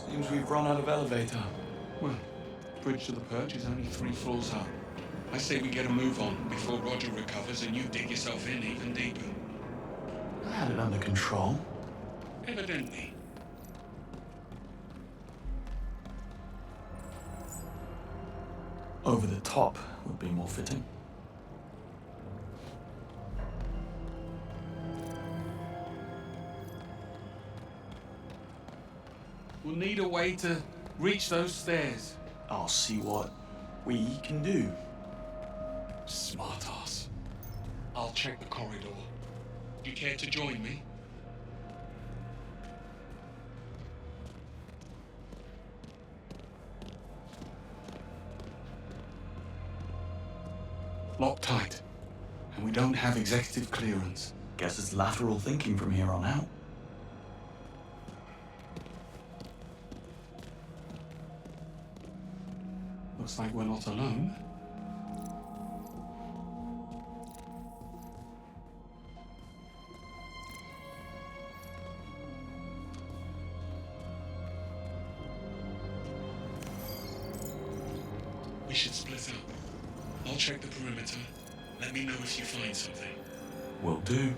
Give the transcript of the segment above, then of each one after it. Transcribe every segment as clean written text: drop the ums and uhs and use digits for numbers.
Seems we've run out of elevator. Well, bridge to the perch is only 3 floors up. I say we get a move on before Roger recovers and you dig yourself in even deeper. I had it under control. Evidently. Over the top would be more fitting. We'll need a way to reach those stairs. I'll see what we can do. Smart ass. I'll check the corridor. You care to join me? Locked tight. And we don't have executive clearance. Guess it's lateral thinking from here on out. Looks like we're not alone. We should split up. I'll check the perimeter. Let me know if you find something. Will do.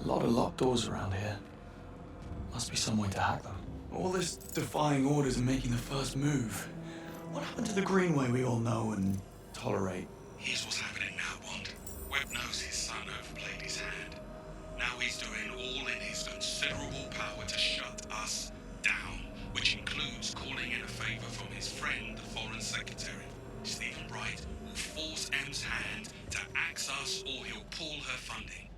A lot of locked doors around here. Must be some way to hack them. All this defying orders and making the first move. What happened to the Greenway we all know and tolerate? Here's what's happening now, Bond. Webb knows his son overplayed his hand. Now he's doing all in his considerable power to shut us down, which includes calling in a favor from his friend, the Foreign Secretary. Stephen Bright will force M's hand to axe us or he'll pull her funding.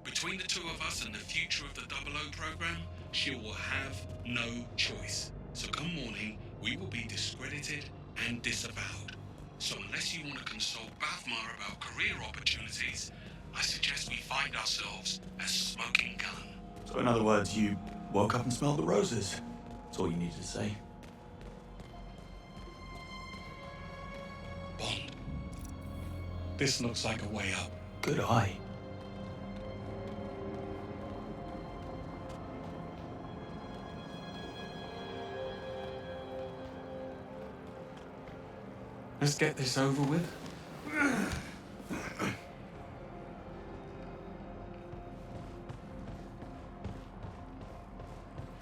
Between the two of us and the future of the 00 program, she will have no choice. So come morning, we will be discredited and disavowed. So unless you want to consult Bavmar about career opportunities, I suggest we find ourselves a smoking gun. So in other words, you woke up and smelled the roses. That's all you needed to say. Bond, this looks like a way up. Good eye. Let's get this over with.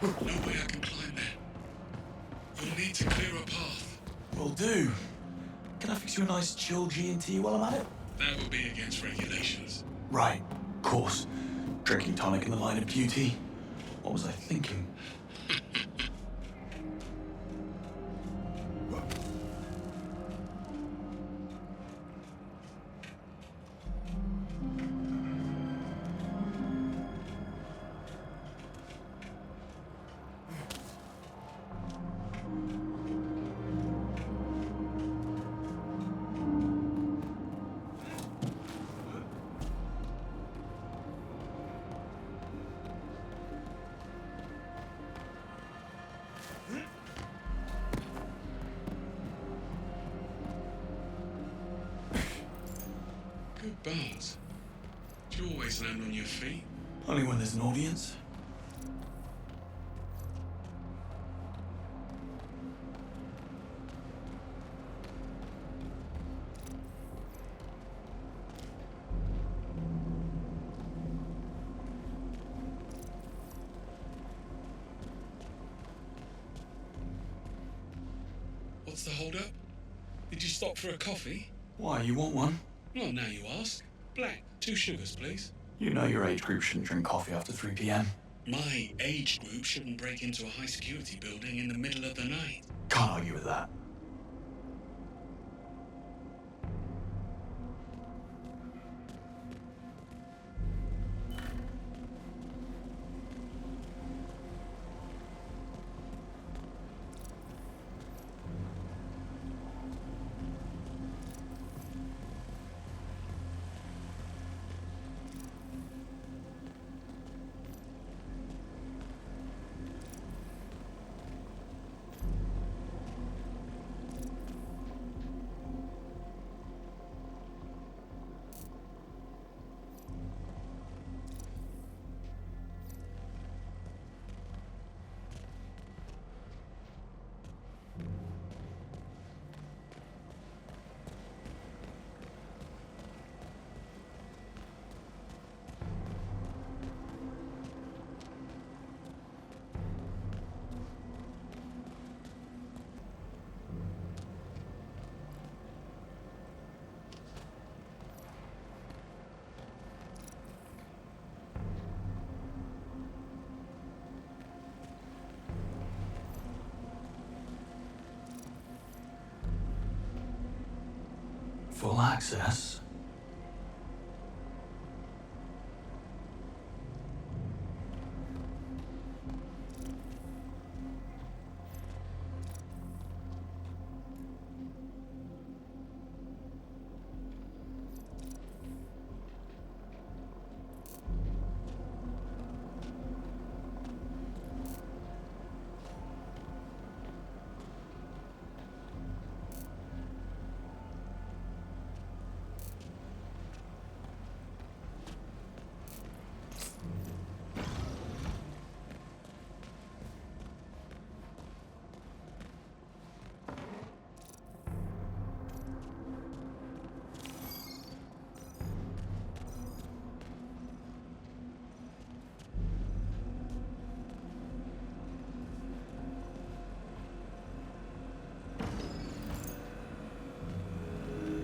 No way I can climb there. You'll need to clear a path. Will do. Can I fix you a nice chill G&T while I'm at it? That would be against regulations. Right, of course. Drinking tonic in the line of duty. What was I thinking? Good bones. Do you always land on your feet? Only when there's an audience. What's the hold-up? Did you stop for a coffee? Why, you want one? Well, now you ask. Black, 2 sugars, please. You know your age group shouldn't drink coffee after 3 p.m. My age group shouldn't break into a high-security building in the middle of the night. Can't argue with that. Full access.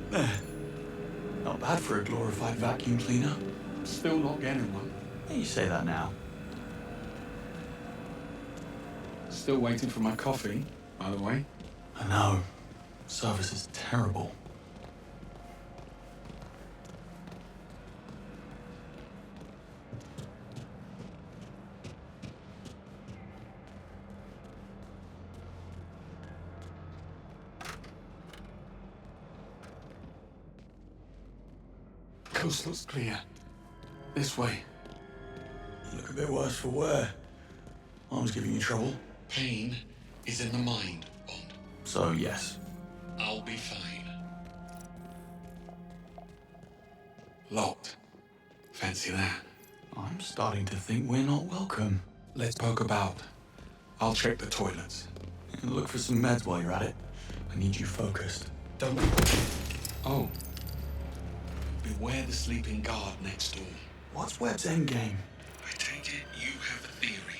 There. Not bad for a glorified vacuum cleaner. Still not getting one. You say that now. Still waiting for my coffee, by the way. I know. Service is terrible. Coast looks clear. This way. You look a bit worse for wear. Arm's giving you trouble. Pain is in the mind, Bond. So, yes. I'll be fine. Locked. Fancy that. I'm starting to think we're not welcome. Let's poke about. I'll check the toilets. And look for some meds while you're at it. I need you focused. Don't. Oh, Beware the sleeping guard next door. What's Webb's endgame? I take it you have a theory.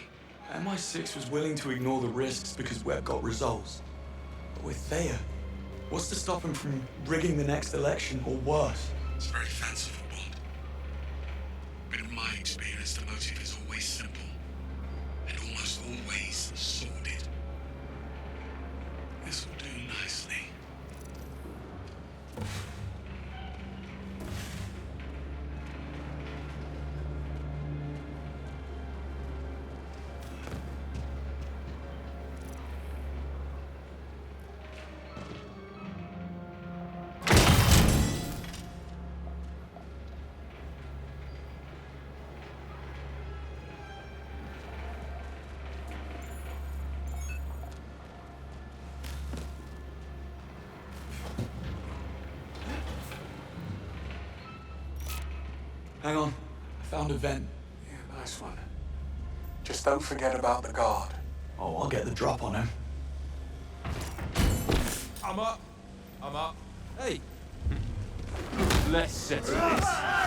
MI6 was willing to ignore the risks because Webb got results. But with Thayer, what's to stop him from rigging the next election or worse? It's very fanciful, Bond. But in my experience, the motive is always simple. And almost always sordid. This will do nicely. Hang on. I found a vent. yeah, nice one. Just don't forget about the guard. Oh, I'll get the drop on him. I'm up. Hey. Let's settle this.